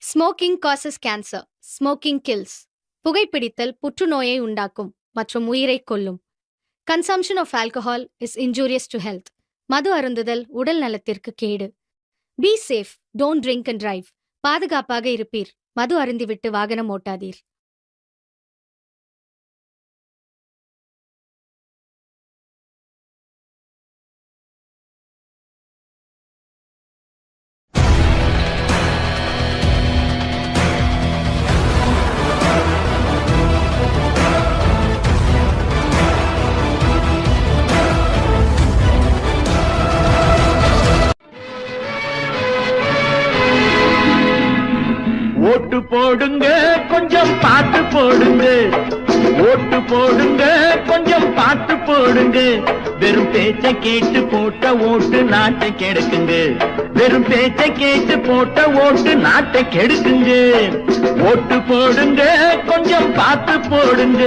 Smoking causes cancer. Smoking kills. புகைப்பிடித்தல் புற்றுநோயை உண்டாக்கும் மற்றும் உயிரை கொல்லும். Consumption of alcohol is injurious to health. மது அருந்துதல் உடல் நலத்திற்கு கேடு. Be safe, don't drink and drive. பாதுகாப்பாக இருப்பீர். மது அருந்திவிட்டு வாகனம் ஓட்டாதீர். ஓட்டு போடுங்க, கொஞ்சம் பார்த்து போடுங்க. ஓட்டு போடுங்க, கொஞ்சம் பார்த்து போடுங்க. வெறும் பேச்சை கேட்டு போட்ட ஓட்டு நாட்டை கெடுக்குங்க. வெறும் பேச்சை கேட்டு போட்ட ஓட்டு நாட்டை கெடுக்குங்க. ஓட்டு போடுங்க, கொஞ்சம் பார்த்து போடுங்க.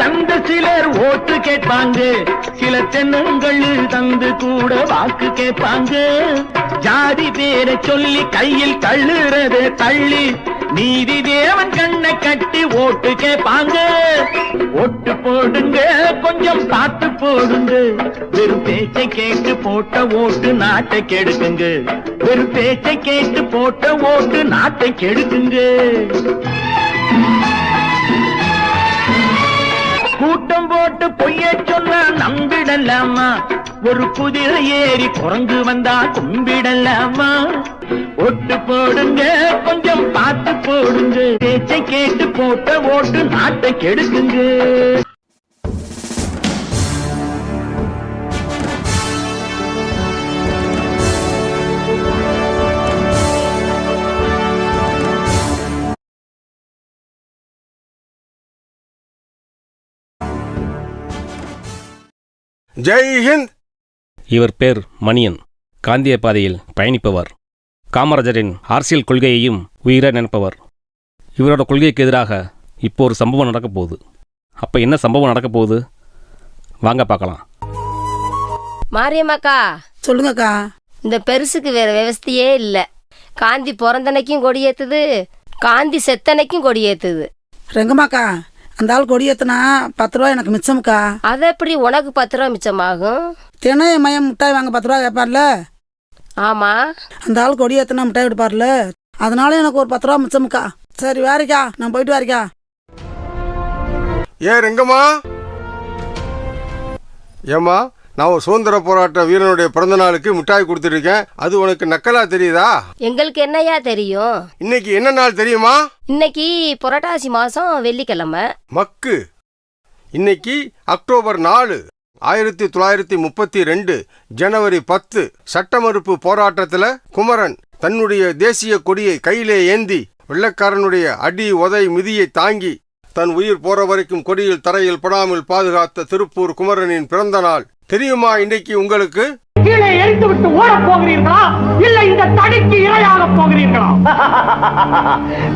தந்து சிலர் ஓட்டு கேட்பாங்க, சில தென்னங்கள் தந்து கூட வாக்கு கேட்பாங்க. ஜாதி பேரை சொல்லி கையில் தள்ளுறத தள்ளி நீதி தேவன் கண்ணை கட்டி ஓட்டு கேட்பாங்க. ஓட்டு போடுங்க, கொஞ்சம் பார்த்து போடுங்க. வெறும் பேச்சை கேட்டு போட்ட ஓட்டு நாட்டை கெடுக்குங்க. வெறும் பேச்சை கேட்டு போட்ட ஓட்டு நாட்டை கெடுக்குங்க. கூட்டம் போட்டு பொய்ய சொன்னா நம்பிடலாமா? ஒரு குதிரை ஏறி குரங்கு வந்தா கும்பிடலாமா? ஓட்டு போடுங்க, கொஞ்சம் பார்த்து போடுங்க. பேச்சை கேட்டு போட்ட ஓட்டு நாட்டை கெடுக்குங்க. ஜெய் ஹிந்த். இவர் பேர் மணியன். காந்திய பாதையில் பயணிப்பவர். காமராஜரின் அரசியல் கொள்கையையும் உயிர நினைப்பவர். இவரோட கொள்கைக்கு எதிராக இப்போ ஒரு சம்பவம் நடக்க போகுது. அப்போ என்ன சம்பவம் நடக்க போகுது வாங்க பார்க்கலாம். மாரியம்மாக்கா, சொல்லுங்கக்கா. இந்த பெருசுக்கு வேற விவஸ்தையே இல்லை. காந்தி பிறந்தனைக்கும் கொடியேற்றுது, காந்தி செத்தனைக்கும் கொடியேற்றுது. ரெங்கம்மாக்கா, அந்த ஆள் கொடியேற்றினா 10 ரூபா எனக்கு மிச்சம்க்கா. அது எப்படி உனக்கு 10 ரூபா மிச்சமாகும்? தினைய மயம் மிட்டாய் வாங்க 10 ரூபா கேட்பார்ல. ஆமா, அந்த ஆள் கொடியேற்றினா மிட்டாய் எடுப்பார்ல, அதனால எனக்கு ஒரு 10 ரூபா மிச்சம்க்கா. சரி வாரிக்கா, நான் போயிட்டு வாரிக்கா. ஏ ரெங்கம்மா, ஏம்மா, நான் ஒரு சுதந்திர போராட்ட வீரனுடைய பிறந்த நாளுக்கு மிட்டாய் கொடுத்துருக்கேன். அது உனக்கு நக்கலா தெரியுதா? எங்களுக்கு என்னையா தெரியும்? இன்னைக்கு என்ன நாள் தெரியுமா? இன்னைக்கு புரட்டாசி மாசம் வெள்ளிக்கிழமை. மக்கு. இன்னைக்கு அக்டோபர் 4, 1932 ஜனவரி 10 சட்ட மறுப்பு போராட்டத்தில் குமரன் தன்னுடைய தேசிய கொடியை கையிலே ஏந்தி வெள்ளைக்காரனுடைய அடி உதை மிதியை தாங்கி தன் உயிர் போற வரைக்கும் கொடியில் தரையில் படாமல் பாதுகாத்த திருப்பூர் குமரனின் பிறந்த நாள். தெரியுமா இன்னைக்கு உங்களுக்கு? கீழே எரிந்து விட்டு ஓட போகிறீர்களா, இல்லை இந்த தடிக்கு இரையாக போகிறீர்களா?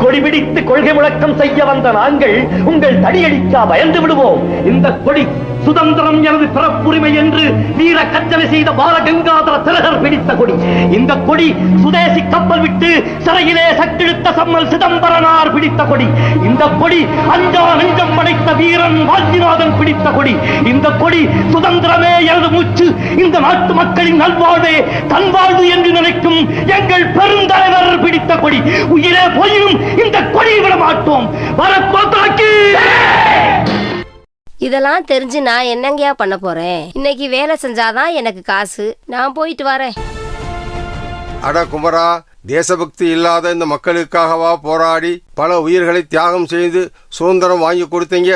கொடி பிடித்து கொள்கை முழக்கம் செய்ய வந்த நாங்கள் உங்கள் தடியடிக்கா பயந்து விடுவோம். இந்த கொடி சுதந்திரம் எனது பிறப்புரிமை என்று வீர கச்சனை செய்த பாலகங்காதர திலகர் பிடித்த கொடி. இந்த கொடி சுதேசி கப்பல் விட்டு சிறையிலே சட்டிழுத்த சம்மல் சிதம்பரனார் பிடித்த கொடி. இந்த கொடி அஞ்சா நெஞ்சம் படைத்த வீரன் வாஞ்சிநாதன் பிடித்த கொடி. இந்த கொடி சுதந்திரமே எனது மூச்சு, இந்த நாட்டு மக்களின் நல்வாழ்வே தன் வாழ்வு என்று நினைக்கும் எங்கள் பெருந்தலைவர் பிடித்த கொடி. உயிரே போயினும் இந்த கொடியை விட மாட்டோம். வரப்போத்தாக்கி. இதெல்லாம் தெரிஞ்சு நான் என்னங்கயா பண்ண போறேன்? இன்னைக்கு வேலை செஞ்சாதான் எனக்கு காசு. நான் போயிட்டு வரேன். அட குமரா, தேசபக்தி இல்லாத இந்த மக்களுக்காகவா போராடி பல உயிர்களை தியாகம் செய்து சுதந்திரம் வாங்கி கொடுத்தீங்க?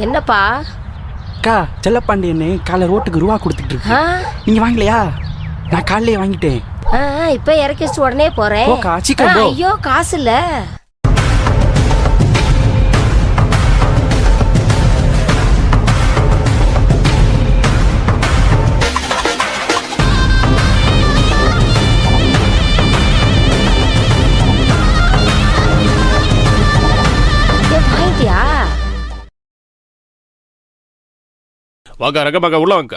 என்னப்பா? அக்கா செல்லப்பாண்டியன்னு காலை ரோட்டுக்கு ரூபா கொடுத்துட்டு இருக்கு. ஆ நீங்க வாங்கலையா? நான் காலையிலே வாங்கிட்டேன். ஆ, இப்ப இறக்கி வச்சுட்டு உடனே போறேன். போக்கா, சீக்கிரம் போ. ஐயோ காசு இல்ல. வாங்கிட்டியா? வாக்கா ரக்க பாக்கா உள்ள வாங்க.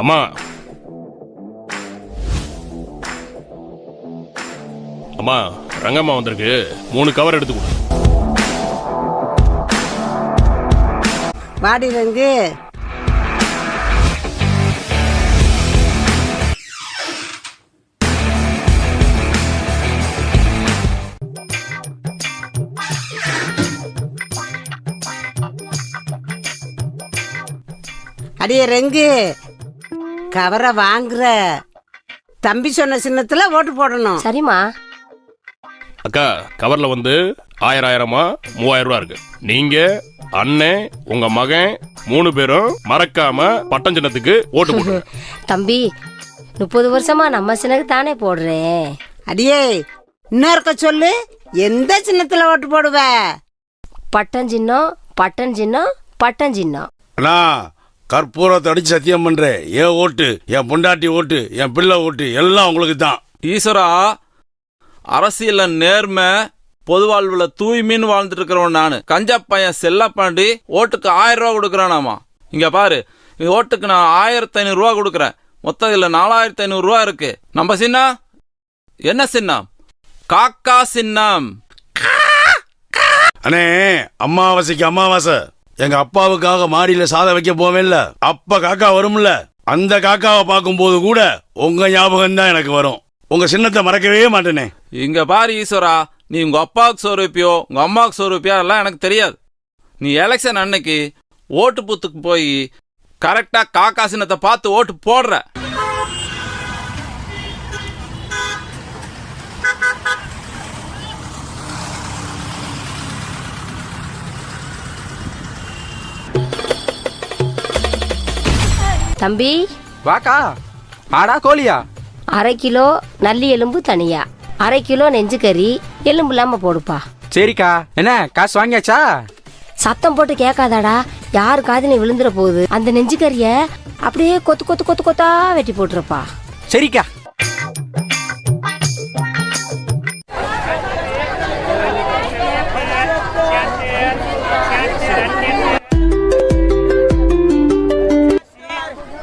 அம்மா அம்மா ரங்கம்மா வந்திருக்கு, 3 கவர் எடுத்து கொடு. வாடி ரங்கு. அடியே ரெங்கு, கவரை வாங்குற தம்பி சொன்ன சின்னத்துல ஓட்டு போடணும். சரிம்மா. அக்கா கவர்ல வந்து 1000 3000 ரூபா இருக்கு. நீங்க அண்ணன் உங்க மகன் 3 பேரும் மறக்காம பட்டம் சின்னத்துக்கு ஓட்டு போடுங்க. தம்பி 30 வருஷமா நம்ம சின்னக்கு தானே போடுறேன். அடியே இன்னொருக்க சொல்லு, எந்த சின்னத்துல ஓட்டு போடுவ? பட்டம் சின்னம், பட்டம் சின்னம், பட்டம் சின்னம். அண்ணா கற்பூரத்தை அடிச்சு சத்தியம் பண்றேன், என் ஓட்டு, என் பொண்டாட்டி ஓட்டு, என் பிள்ளை ஓட்டு எல்லாம் உங்களுக்கு தான். ஈஸ்வரா, அரசியல்ல நேர்மை, பொது வாழ்வுல தூய்மைன்னு வாழ்ந்துட்டு இருக்கிறவன் நானு. கஞ்சா பையன் செல்லப்பாண்டி ஓட்டுக்கு 1000 ரூபா கொடுக்கறானாமா. இங்க பாரு, ஓட்டுக்கு நான் 1500 ரூபா கொடுக்கறேன். மொத்தம் இதுல 4500 ரூபா இருக்கு. நம்ம சின்னம் என்ன சின்னம்? காக்கா சின்னம். அண்ணே அமாவாசைக்கு அமாவாசை எங்க அப்பாவுக்காக மாடியில சாதம் வைக்க போவேன்ல, அப்ப காக்கா வரும்ல, அந்த காக்காவை பார்க்கும் போது கூட உங்க ஞாபகம் தான் எனக்கு வரும். உங்க சின்னத்தை மறக்கவே மாட்டேனே. இங்க பாரு ஈஸ்வரா, நீ உங்க அப்பாவுக்கு சோறு வைப்பியோ உங்க அம்மாவுக்கு சோறு வைப்பியோ எல்லாம் எனக்கு தெரியாது. நீ எலெக்ஷன் அன்னைக்கு ஓட்டு பூத்துக்கு போய் கரெக்டா காக்கா சின்னத்தை பார்த்து ஓட்டு போடுற. தம்பி வாக்கா. ஆடா கோழியா? 1/2 கிலோ நல்லி எலும்பு தனியா, 1/2 கிலோ நெஞ்சு கறி எலும்பு இல்லாம போடுப்பா. சரிக்கா. என்ன காசு வாங்கியாச்சா? சத்தம் போட்டு கேட்காதாடா, யாரு காதுல விழுந்துற போகுது. அந்த நெஞ்சு கறிய அப்படியே கொத்து கொத்து கொத்து கொத்தா வெட்டி போட்டுருப்பா. சரிக்கா.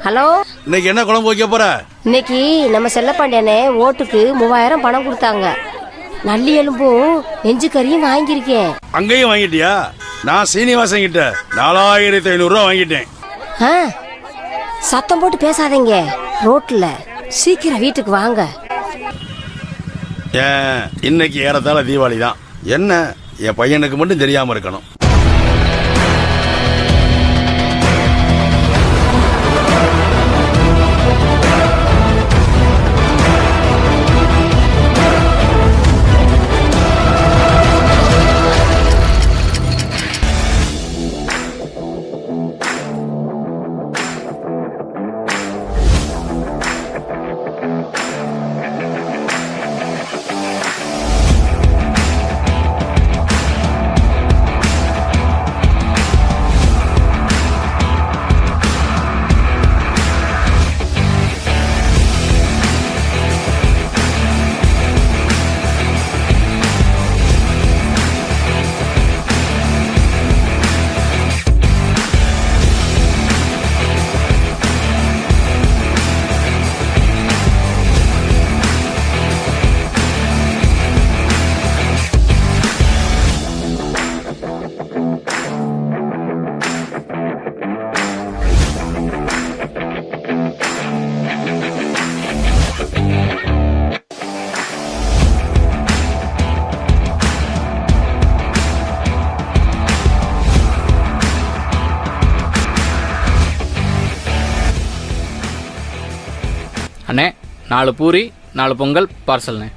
ஹலோ, இன்னைக்கு என்ன குழம்பு வைக்க போற? இன்னைக்கு நம்ம செல்லப்பாண்டியனே ஓட்டுக்கு 3000 பணம் கொடுத்தாங்க. நல்லி எலும்பும் நெஞ்சு கறியும் வாங்கியிருக்கேன். அங்கேயும் வாங்கிட்டியா? நான் சீனிவாசன் கிட்ட 4500 ரூபா வாங்கிட்டேன். ஆ, சத்தம் போட்டு பேசாதீங்க ரோட்ல. சீக்கிரம் வீட்டுக்கு வாங்க. ஏன் இன்னைக்கு ஏறத்தாழ தீபாவளி தான். என்ன என் பையனுக்கு மட்டும் தெரியாம இருக்கணும். அண்ணே 4 பூரி 4 பொங்கல் பார்சல்ண்ணே.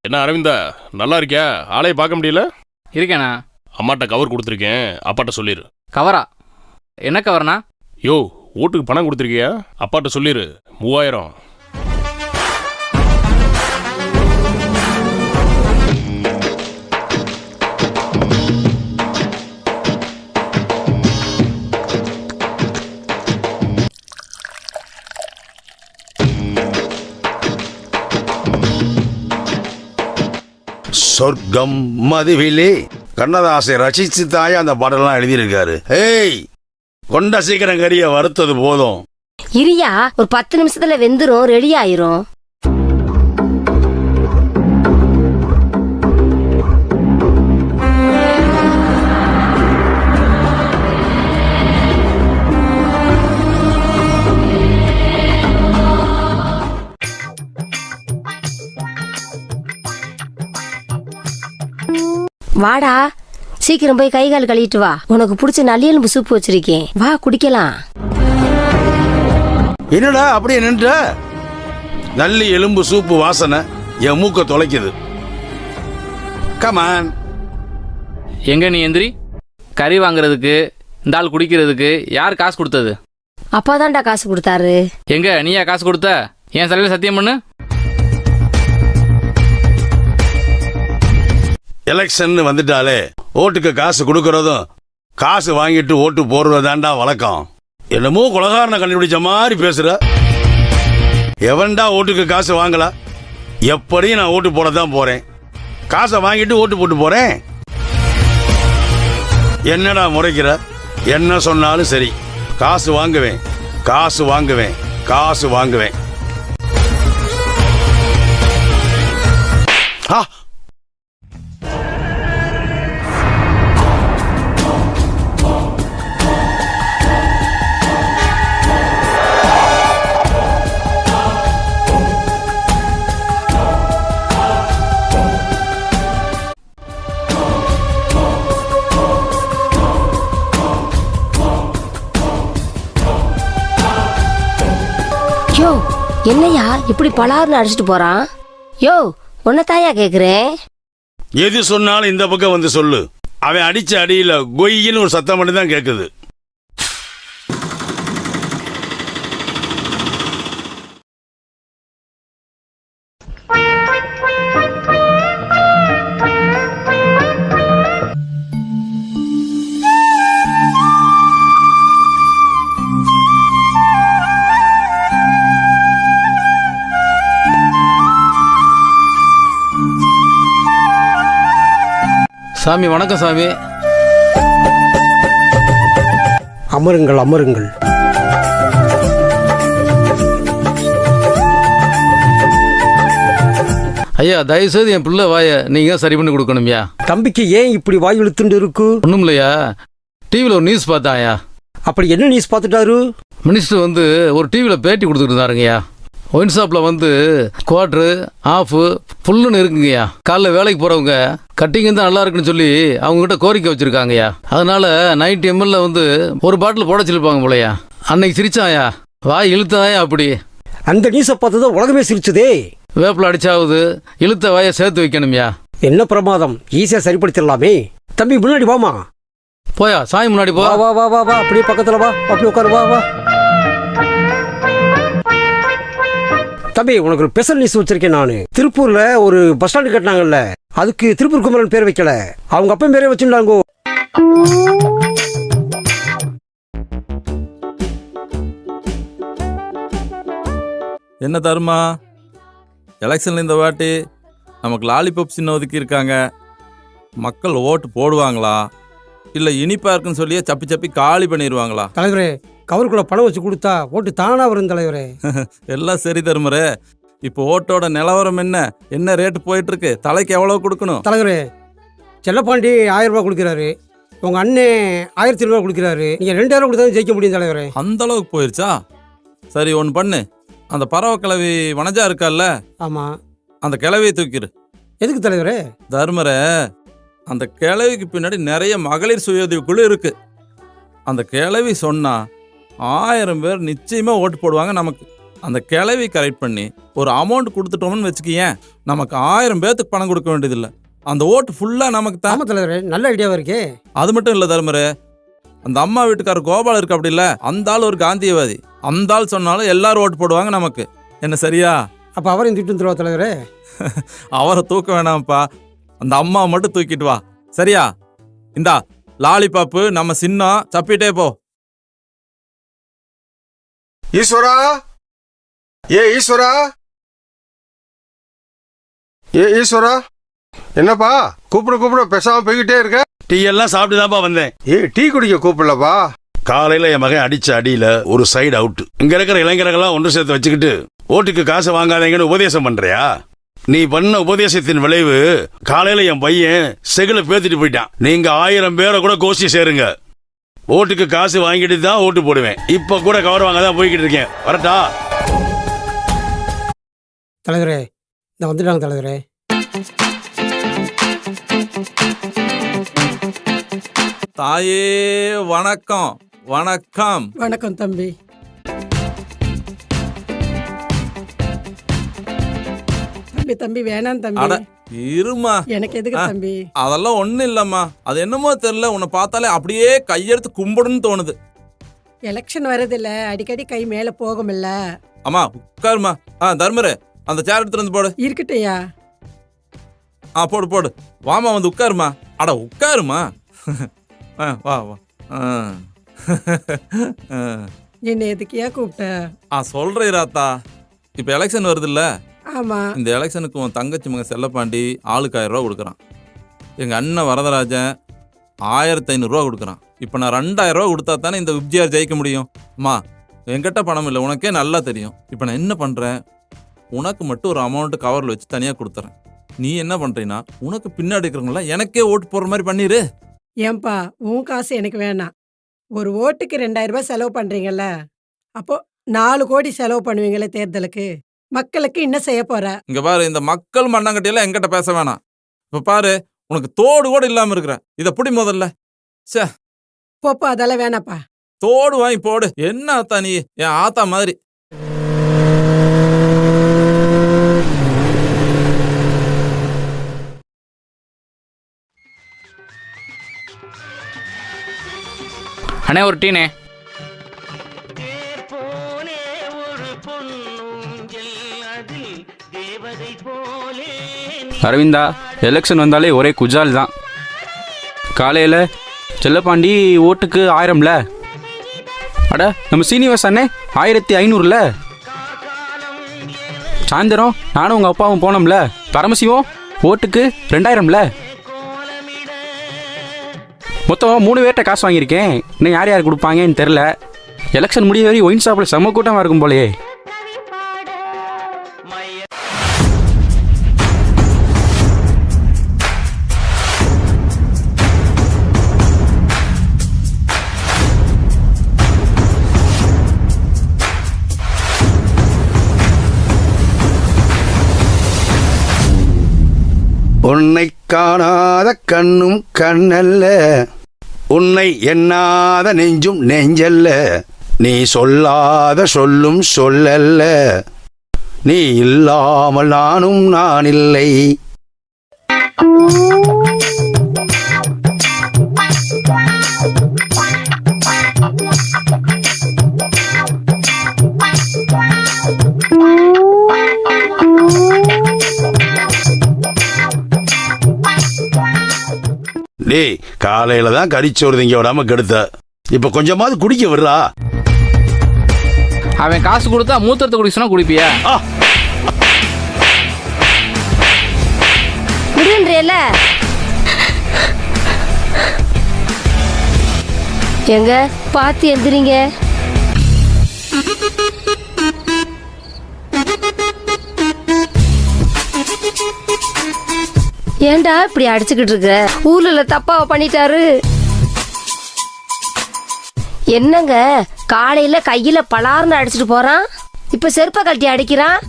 என்ன அரவிந்தா, நல்லா இருக்கியா? ஆளைய பார்க்க முடியல? இருக்கேண்ணா. அம்மாட்ட கவர் கொடுத்துருக்கேன், அப்பாட்ட சொல்லிடு. கவரா? என்ன கவர்ண்ணா? யோ, ஓட்டுக்கு பணம் கொடுத்துருக்கியா? அப்பாட்ட சொல்லிடு, 3000. சொர்க்கம் மதுவிலே கண்ணதாசை ரசிச்சு தாயே அந்த பாடலாம் எழுதியிருக்காரு. ஏய், கொண்ட சீக்கிரம் கறிய வறுத்தது போதும். இரியா, ஒரு 10 நிமிஷத்துல வெந்துரும், ரெடி ஆயிரும். வாடா, சீக்கிரம் போய் கை கால் கழுவிட்டு வா. உனக்கு பிடிச்ச நல்லெலும்பு சூப்பு வச்சிருக்கேன், வா குடிக்கலாம். என்னடா அப்படியே நின்ற? நல்லி எலும்பு சூப்பு வாசனை என் மூக்க தொலைக்குது. கமான். எங்க நீ எந்திரி. கறி வாங்குறதுக்கு இந்த ஆள் குடிக்கிறதுக்கு யார் காசு கொடுத்தது? அப்பா தான்டா காசு கொடுத்தாரு. எங்க நீயா காசு கொடுத்த? என் தலையில சத்தியம் பண்ணு. எலெக்ஷன் வந்துட்டாலே ஓட்டுக்கு காசு கொடுக்கறதும் காசு வாங்கிட்டு ஓட்டு போடுறதாண்டா வழக்கம். என்னமோ கொலகாரனை கண்டுபிடிச்ச மாதிரி பேசுற. எவன்டா ஓட்டுக்கு காசு வாங்கல? எப்படியும் நான் ஓட்டு போட தான் போறேன். காசை வாங்கிட்டு ஓட்டு போட்டு போறேன். என்னடா முறைக்கிற? என்ன சொன்னாலும் சரி, காசு வாங்குவேன், காசு வாங்குவேன், காசு வாங்குவேன். யோ, என்னையா இப்படி பலார்னு அடிச்சிட்டு போறான்? யோ, உன்னதாயா கேக்குறேன். எது சொன்னாலும் இந்த பக்கம் வந்து சொல்லு. அவன் அடிச்ச அடியில கொய்யின்னு ஒரு சத்தம் மட்டும் தான் கேக்குது. சாமி வணக்கம் சாமி. அமருங்கள், அமருங்கள். ஐயா, தயவுசெய்து என் பிள்ளை வாய நீங்க சரி பண்ணி கொடுக்கணும்யா. தம்பிக்கு ஏன் இப்படி வாய் இழுத்துண்டு இருக்கு? ஒண்ணும் இல்லையா, டிவியில் ஒரு நியூஸ் பார்த்தாயா. அப்படி என்ன நியூஸ் பார்த்துட்டாரு? மினிஸ்டர் வந்து ஒரு டிவியில் பேட்டி கொடுத்துட்டு இருந்தாருங்கய்யா. ஒயின் ஷாப்பில் வந்து குவார்ட்ரு ஆஃபு ஃபுல்லுன்னு இருக்குங்கய்யா. காலைல வேலைக்கு போகிறவங்க கட்டிங் தான் நல்லா இருக்குன்னு சொல்லி அவங்ககிட்ட கோரிக்கை வச்சுருக்காங்கய்யா. அதனால 90 ml வந்து ஒரு பாட்டில் போட சொல்லிருப்பாங்க போலையா. அன்னைக்கு சிரிச்சாயா, வாய் இழுத்தாயா. அப்படி அந்த நியூஸை பார்த்து தான் உலகமே சிரிச்சதே. வேப்பில் அடிச்சாவது இழுத்த வாயை சேர்த்து வைக்கணும்யா. என்ன பிரமாதம், ஈஸியாக சரிப்படுத்திடலாமே. தம்பி முன்னாடி வாமா. போயா, சாமி முன்னாடி போ. வா வா வா வா, அப்படியே பக்கத்தில் வா, அப்படி உட்காரு, வா வா. தம்பி, உனக்கு ஒரு ஸ்பெஷல் நியூஸ் வச்சிருக்கேன் நான். திருப்பூர்ல ஒரு பஸ் ஸ்டாண்டு கட்டினாங்கல்ல, அதுக்கு திருப்பூர் குமரன் பேர் வைக்கல, அவங்க அப்பன் பேரே வச்சுட்டாங்கோ. என்ன தருமா, எலெக்ஷன்ல இந்த வாட்டி நமக்கு லாலிபாப் சின்ன ஒதுக்கி இருக்காங்க. மக்கள் ஓட்டு போடுவாங்களா இல்லை இனிப்பா இருக்குன்னு சொல்லியே சப்பி சப்பி காலி பண்ணிடுவாங்களா? தலைவரே, கவருக்குள்ள பணம் வச்சு கொடுத்தா ஓட்டு தானா வரும் தலைவரே. எல்லாம் சரி தருமரே. இப்போ ஓட்டோட நிலவரம் என்ன என்ன ரேட்டு போயிட்டு இருக்கு? தலைக்கு எவ்வளவு கொடுக்கணும்? தலைவரே, செல்லப்பாண்டி 1000 ரூபாய் கொடுக்குறாரு, உங்க அண்ணே 1200 ரூபாய் கொடுக்குறாரு. நீங்க 2000 கொடுத்தா ஜெயிக்க முடியும் தலைவரே. அந்த அளவுக்கு போயிருச்சா? சரி, ஒன்று பண்ணு. அந்த பறவை கிளவி வனஜா இருக்கால்ல, ஆமா, அந்த கிளவியை தூக்கிடு. எதுக்கு தலைவரே? தருமரே, அந்த கிளவிக்கு பின்னாடி நிறைய மகளிர் சுயஉதவி குழு இருக்கு. அந்த கிளவி சொன்னா 1000 பேர் நிச்சயமா ஓட்டு போடுவாங்க நமக்கு. அந்த கிளவி கரெக்ட் பண்ணி ஒரு அமௌண்ட் கொடுத்துட்டோம்னு வச்சுக்கியேன், நமக்கு 1000 பேத்துக்கு பணம் கொடுக்க வேண்டியதில்லை. அந்த ஓட்டு ஃபுல்லாக நமக்கு தான். தலைவரே, நல்ல ஐடியாவா இருக்கே. அது மட்டும் இல்லை தர்மரே, அந்த அம்மா வீட்டுக்காரர் கோபால் இருக்கு அப்படி இல்லை, அந்த ஆள் ஒரு காந்தியவாதி. அந்த ஆள் சொன்னாலும் எல்லாரும் ஓட்டு போடுவாங்க நமக்கு. என்ன சரியா? அப்ப அவரையும் திட்டு தருவா தலைவரே. அவரை தூக்க வேணாம்ப்பா, அந்த அம்மா மட்டும் தூக்கிட்டு வா. சரியா? இந்தா லாலிபாப்பு, நம்ம சின்னம், சப்பிட்டே போ. ஈஸ்வரா, ஏ ஈஸ்வரா, ஏ ஈஸ்வரா, என்னப்பா கூப்பிட பேசாம போய்கிட்டே இருக்க? டீ எல்லாம் சாப்பிட்டு தான்ப்பா வந்தேன். டீ குடிக்க கூப்பிடலப்பா. காலையில என் மகன் அடிச்ச அடியில ஒரு சைடு அவுட். இங்க இருக்கிற இளைஞர்களெல்லாம் ஒன்று சேர்த்து வச்சுக்கிட்டு ஓட்டுக்கு காசு வாங்காதீங்கன்னு உபதேசம் பண்றியா? நீ பண்ண உபதேசத்தின் விளைவு காலையில என் பையன் செகுல பேத்துட்டு போயிட்டான். நீங்க 1000 பேரை கூட கோஷ்டி சேருங்க, ஓட்டுக்கு காசு வாங்கிட்டு தான் ஓட்டு போடுவேன். இப்ப கூட கவர் வாங்க தான் போய்கிட்டு இருக்கேன். வரட்டா? தலைவரே, இந்த வந்துட்டாங்க தலைவரே. தாயே வணக்கம். வணக்கம். வணக்கம் தம்பி. தம்பி வேணாம் தம்பி. அட இருமா, எனக்கு எதுக்கு தம்பி? அதெல்லாம் ஒண்ணும் இல்லம்மா. அது என்னமோ தெரியல, உன்னை பார்த்தாலே அப்படியே கையெடுத்து கும்பிடுன்னு தோணுது. எலெக்ஷன் வரதில்ல, அடிக்கடி கை மேல போகும்ல. அம்மா உட்காருமா. தர்மரு, அந்த சேர் எடுத்துட்டு வந்து போடு. இருக்கட்டையா. போடு போடு. வாமா வந்து உட்காருமா. அட உட்காருமா. வா வா. என்ன எதுக்கியா கூப்பிட்ட? சொல்றேன் ராத்தா, இப்ப எலெக்ஷன் வருது இல்ல? ஆமா. இந்த எலெக்ஷனுக்கு உன் தங்கச்சி மகன் செல்லப்பாண்டி ஆளுக்கு 1000 ரூபா கொடுக்குறான். எங்க அண்ணன் வரதராஜன் 1500 ரூபா கொடுக்குறான். இப்ப நான் 2000 ரூபா கொடுத்தா தானே இந்த விப்ஜிஆர் ஜெயிக்க முடியும். அம்மா என்கிட்ட பணம் இல்லை, உனக்கே நல்லா தெரியும். இப்ப நான் என்ன பண்றேன், உனக்கு மட்டும் ஒரு அமௌண்ட் கவர்ல வச்சு தனியா கொடுத்துறேன். நீ என்ன பண்றீன்னா, உனக்கு பின்னாடி இருக்கிறவங்கள எனக்கே ஓட்டு போடுற மாதிரி பண்ணிரு. ஏன்பா, உன் காசு எனக்கு வேணாம். ஒரு ஓட்டுக்கு 2000 ரூபாய் செலவு பண்றீங்கல்ல, அப்போ 4 கோடி செலவு பண்ணுவீங்களே தேர்தலுக்கு. மக்களுக்கு என்ன செய்ய போற? இங்க பாரு, இந்த மக்கள் மண்ணாங்கட்டியெல்லாம் என்கிட்ட பேச வேணாம். இப்ப பாரு, உனக்கு தோடு கூட இல்லாம இருக்கிற. இத புடி முதல்ல. சே போப்பா, அதெல்லாம் வேணாப்பா. தோடு வாங்கி போடு. என்ன ஆத்தா நீ, என் ஆத்தா மாதிரி. அண்ணே ஒரு டீனே. அரவிந்தா, எலெக்ஷன் வந்தாலே ஒரே குஜால் தான். காலையில் செல்லப்பாண்டி ஓட்டுக்கு 1000ல. அட நம்ம சீனிவாஸ் அண்ணே 1500ல. சாயந்தரம் நானும் உங்கள் அப்பாவும் போனோம்ல, பரமசிவம் ஓட்டுக்கு 2000ல. மொத்தம் 3 பேர்கிட்ட காசு வாங்கியிருக்கேன். இன்னும் யார் யார் கொடுப்பாங்கன்னு தெரில. எலெக்ஷன் முடிய வரை ஒயின் ஷாப்பில் செம்ம கூட்டமாக இருக்கும் போலையே. உன்னை காணாத கண்ணும் கண்ணல்ல, உன்னை எண்ணாத நெஞ்சும் நெஞ்சல்ல, நீ சொல்லாத சொல்லும் சொல்லல்ல, நீ இல்லாமல் நானும் நான் இல்லை. டேய், காலையில தான் கறிச்சோறு திங்க விடாம கெடுத்த. இப்ப கொஞ்சமாவது குடிக்க விடுறா. அவன் காசு கொடுத்தா மூத்திரத்தை குடிக்க சொன்னா குடிப்பியா? முடியல. எங்க பார்த்து எந்திரிங்க. ஏண்டா இப்படி அடிச்சுக்கிட்டு இருக்க? ஊர்ல தப்பாவ பண்ணிட்டாரு. என்னங்க காலையில கையில பலார்னு அடிச்சுட்டு போறான், இப்ப செருப்ப கழட்டி அடிக்கிறான்.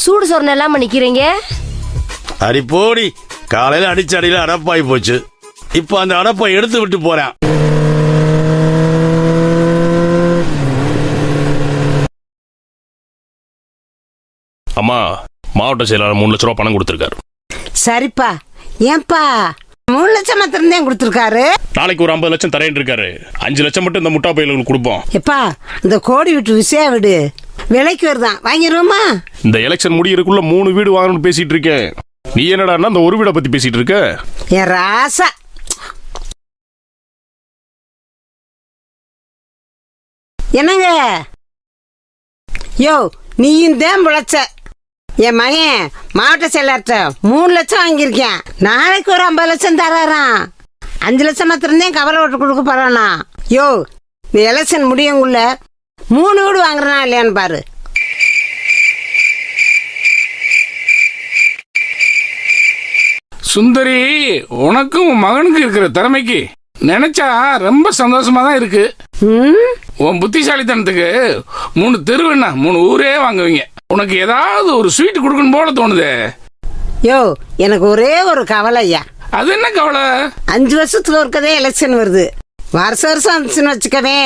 சூடு சொரணை எல்லாம் நிக்கிறீங்க. அடி போடி, காலையில அடிச்ச அடியில அடப்பாய் போச்சு. இப்ப அந்த அடப்பை எடுத்து விட்டு போறான். அம்மா, மாவட்ட செயலாளர் 3 லட்ச ரூபா பணம் கொடுத்துருக்காரு. சரிப்பா. ஏன்பா 3 லட்சம் மாத்திரம் தான் கொடுத்துருக்காரு? நாளைக்கு ஒரு 50 லட்சம் தரேன் இருக்காரு. 5 லட்சம் மட்டும் இந்த முட்டா பையலுக்கு கொடுப்போம். எப்பா இந்த கோடி விட்டு விஷய விடு, விலைக்கு வருதான் வாங்கிடுவோமா? இந்த எலெக்ஷன் முடியறதுக்குள்ள 3 வீடு வாங்கணும்னு பேசிட்டு இருக்கேன். நீ என்னடான்னா அந்த ஒரு வீடை பத்தி பேசிட்டு இருக்க? என் ராசா. என்னங்க யோ, நீயும் தான் பிழைச்ச. என் மகன் மாவட்ட செயலாளர்கிட்ட 3 லட்சம் வாங்கியிருக்கேன். நாளைக்கு ஒரு 50 லட்சம் தராராம். 5 லட்சம் மாத்திரம்தான் கவலை ஓட்டு கொடுக்க போறானா? யோ, இந்த எலெக்ஷன் முடியங்குள்ள 3 வீடு வாங்குறனா இல்லையான்னு பாரு. சுந்தரி, உனக்கும் உன் மகனுக்கு இருக்கிற திறமைக்கு நினைச்சா ரொம்ப சந்தோஷமா தான் இருக்கு. உன் புத்திசாலித்தனத்துக்கு 3 தெருவுன்னா 3 ஊரே வாங்குவீங்க. உனக்கு ஏதாவது ஒரு ஸ்வீட் கொடுக்கணும் போல தோணுது. யோ, எனக்கு ஒரே ஒரு கவலை ஐயா. அது என்ன கவலை? 5 வருஷத்துக்கு ஒருக்கதே எலெக்ஷன் வருது. வருஷம் வந்துச்சுன்னு வச்சுக்கவே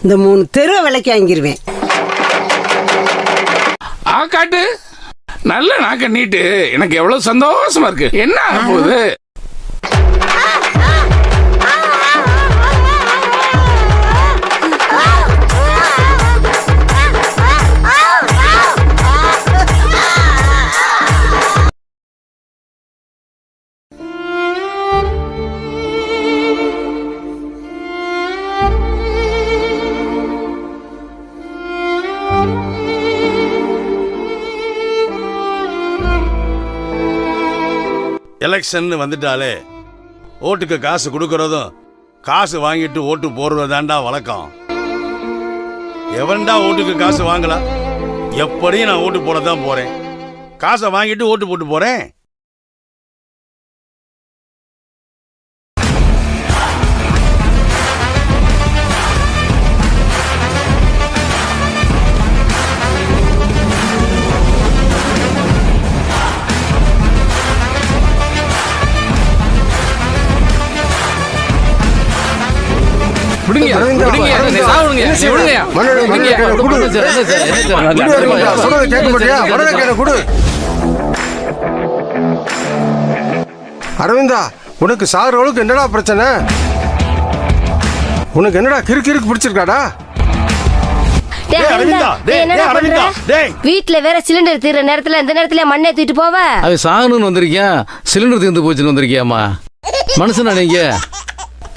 இந்த 3 தெருவை விலைக்கு வாங்கிடுவேன். காட்டு நல்ல நாக்க நீட்டு. எனக்கு எவ்வளவு சந்தோஷமா இருக்கு. என்ன போகுது? எலெக்ஷன் வந்துட்டாலே ஓட்டுக்கு காசு கொடுக்கறதும் காசு வாங்கிட்டு ஓட்டு போடுறதாண்டா வழக்கம். எவன்டா ஓட்டுக்கு காசு வாங்கலாம்? எப்படியும் நான் ஓட்டு போட தான் போறேன். காசை வாங்கிட்டு ஓட்டு போட்டு போறேன். அரவிந்தா, உனக்கு சாகிறவளுக்கு என்னடா பிரச்சனை? உனக்கு என்னடா கிறுக்கு பிடிச்சிருக்காடா? வீட்டுல வேற சிலிண்டர் தீர்ற நேரத்துல இந்த நேரத்துல மண்ணை தூக்கிட்டு போவ. அவன் சாகணும்னு வந்திருக்கியா? சிலிண்டர் தீர்ந்து போச்சுன்னு வந்திருக்கியாமா? மனுஷனா நீங்க?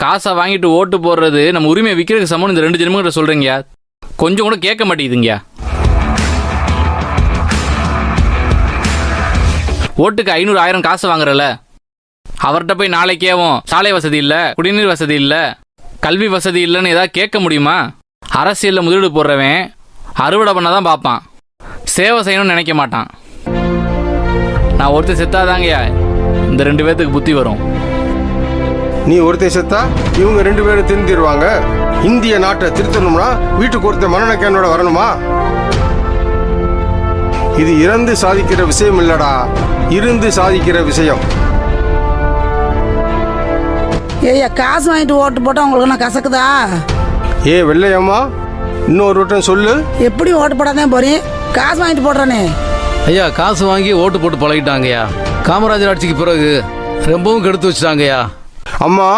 காசை வாங்கிட்டு ஓட்டு போடுறது நம்ம உரிமையை விற்கிறதுக்கு சமம். இந்த 2 ஜனங்கிட்ட சொல்றீங்க, கொஞ்சம் கூட கேட்க மாட்டேங்குதுங்க. ஓட்டுக்கு 500 1000 காசு வாங்குறல, அவர்கிட்ட போய் நாளைக்கேவும் சாலை வசதி இல்லை, குடிநீர் வசதி இல்லை, கல்வி வசதி இல்லைன்னு ஏதாவது கேட்க முடியுமா? அரசியலில் முதலீடு போடுறவன் அறுவடை பண்ண தான் பார்ப்பான், சேவை செய்யணும்னு நினைக்க மாட்டான். நான் ஒருத்தர் செத்தாதாங்கய்யா இந்த 2 பேர்த்துக்கு புத்தி வரும். நீ ஒருத்தர் செத்தா இவங்க 2 பேரும் திருந்திடுவாங்க. இந்திய நாட்டை திருத்தணும்னா வீட்டுக்கு ஒருத்தர் மனநக்கனோட வரணுமா? இது இறந்து சாதிக்கிற விஷயம் இல்லடா, இருந்து சாதிக்கிற விஷயம். ஏய்யா, காசு வாங்கிட்டு ஓட்டு போட்டா உங்களுக்கு நான் கசக்குதா? ஏ வெள்ளையம்மா, இன்னொரு வட்டம் சொல்லு. எப்படி ஓட்டு போடாதான் போறேன்? காசு வாங்கிட்டு போடுறானே. ஐயா, காசு வாங்கி ஓட்டு போட்டு பழகிட்டாங்கய்யா. காமராஜர் ஆட்சிக்கு பிறகு ரொம்பவும் கெடுத்து வச்சுட்டாங்கய்யா. அம்மா,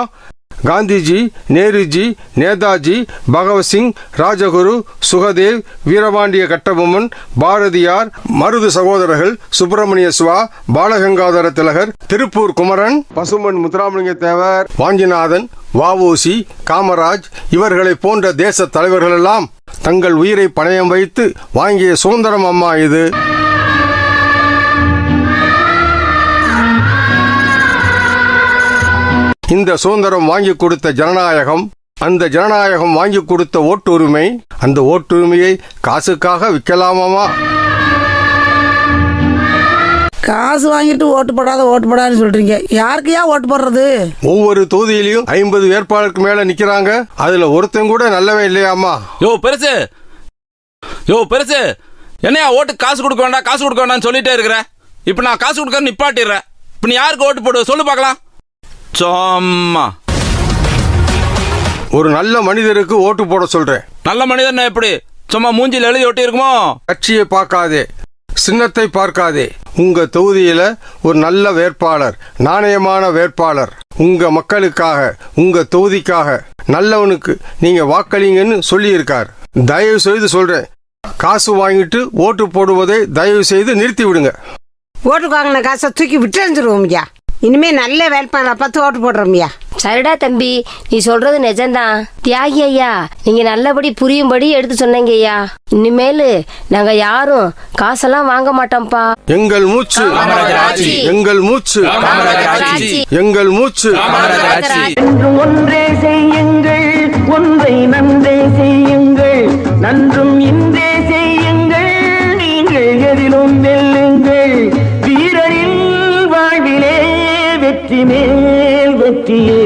காந்திஜி, நேருஜி, நேதாஜி, பகவத்சிங், ராஜகுரு, சுகதேவ், வீரபாண்டிய கட்டபொம்மன், பாரதியார், மருது சகோதரர்கள், சுப்பிரமணிய சிவா, பாலகங்காதர திலகர், திருப்பூர் குமரன், பசுமன் முத்துராமலிங்க தேவர், வாஞ்சிநாதன், வ.உ.சி., காமராஜ் இவர்களை போன்ற தேச தலைவர்கள் எல்லாம் தங்கள் உயிரை பணயம் வைத்து வாங்கிய சுதந்திரம் அம்மா இது. இந்த சுதந்திரம் வாங்கி கொடுத்த ஜனநாயகம், அந்த ஜனநாயகம் வாங்கி கொடுத்த ஓட்டுரிமை, அந்த ஓட்டுரிமையை காசுக்காக விற்கலாமாமா? காசு வாங்கிட்டு ஓட்டு போடாதுன்னு சொல்றீங்க. யாருக்கையா ஓட்டு போடுறது? ஒவ்வொரு தொகுதியிலையும் 50 வேட்பாளருக்கு மேல நிக்கிறாங்க. அதுல ஒருத்தன் கூட நல்லவே இல்லையாமா? யோ பெருசு, என்னையா ஓட்டு காசு கொடுக்க வேண்டாம் சொல்லிட்டே இருக்கிற. இப்ப நான் காசு கொடுக்க நிப்பாட்டிடுறேன். இப்ப நீ யாருக்கு ஓட்டு போடுவ சொல்லு பார்க்கலாம். சும்மா ஒரு நல்ல மனிதருக்கு ஓட்டு போட சொல்றேன். நல்ல மனிதன் எப்படி சும்மா மூஞ்சில எழுதி ஒட்டி இருக்குமோ? கட்சியை பார்க்காதே, சின்னத்தை பார்க்காதே. உங்க தொகுதியில ஒரு நல்ல வேட்பாளர், நாணயமான வேட்பாளர், உங்க மக்களுக்காக, உங்க தொகுதிக்காக நல்லவனுக்கு நீங்க வாக்களிங்கன்னு சொல்லியிருக்கார். தயவு செய்து சொல்றேன், காசு வாங்கிட்டு ஓட்டு போடுவதை தயவு செய்து நிறுத்தி விடுங்க. ஓட்டுக்கு வாங்கின காசை தூக்கி விட்டு எறிஞ்சிருவோம்யா. இனிமே நல்ல வேட்பாளரை பார்த்து ஓட்டு போடுறோம்யா. சரிடா தம்பி, நீ சொல்றது நிஜம்தான். தியாகி ஐயா, நீங்க நல்லபடி புரியும்படி எடுத்து சொன்னீங்க ஐயா. இனிமேலு நாங்க யாரும் காசெல்லாம் வாங்க மாட்டோம்ப்பா. எங்கள் மூச்சு, எங்கள் மூச்சு, எங்கள் மூச்சு. என்றும் ஒன்றே செய்யுங்கள், ஒன்றை நன்றே செய்யுங்கள், நன்றும் இன்றே செய்யுங்கள், நீங்கள் எதிலும் வெல்லுங்கள். வீரரின் வாழ்விலே வெற்றி மேல் வெற்றியே.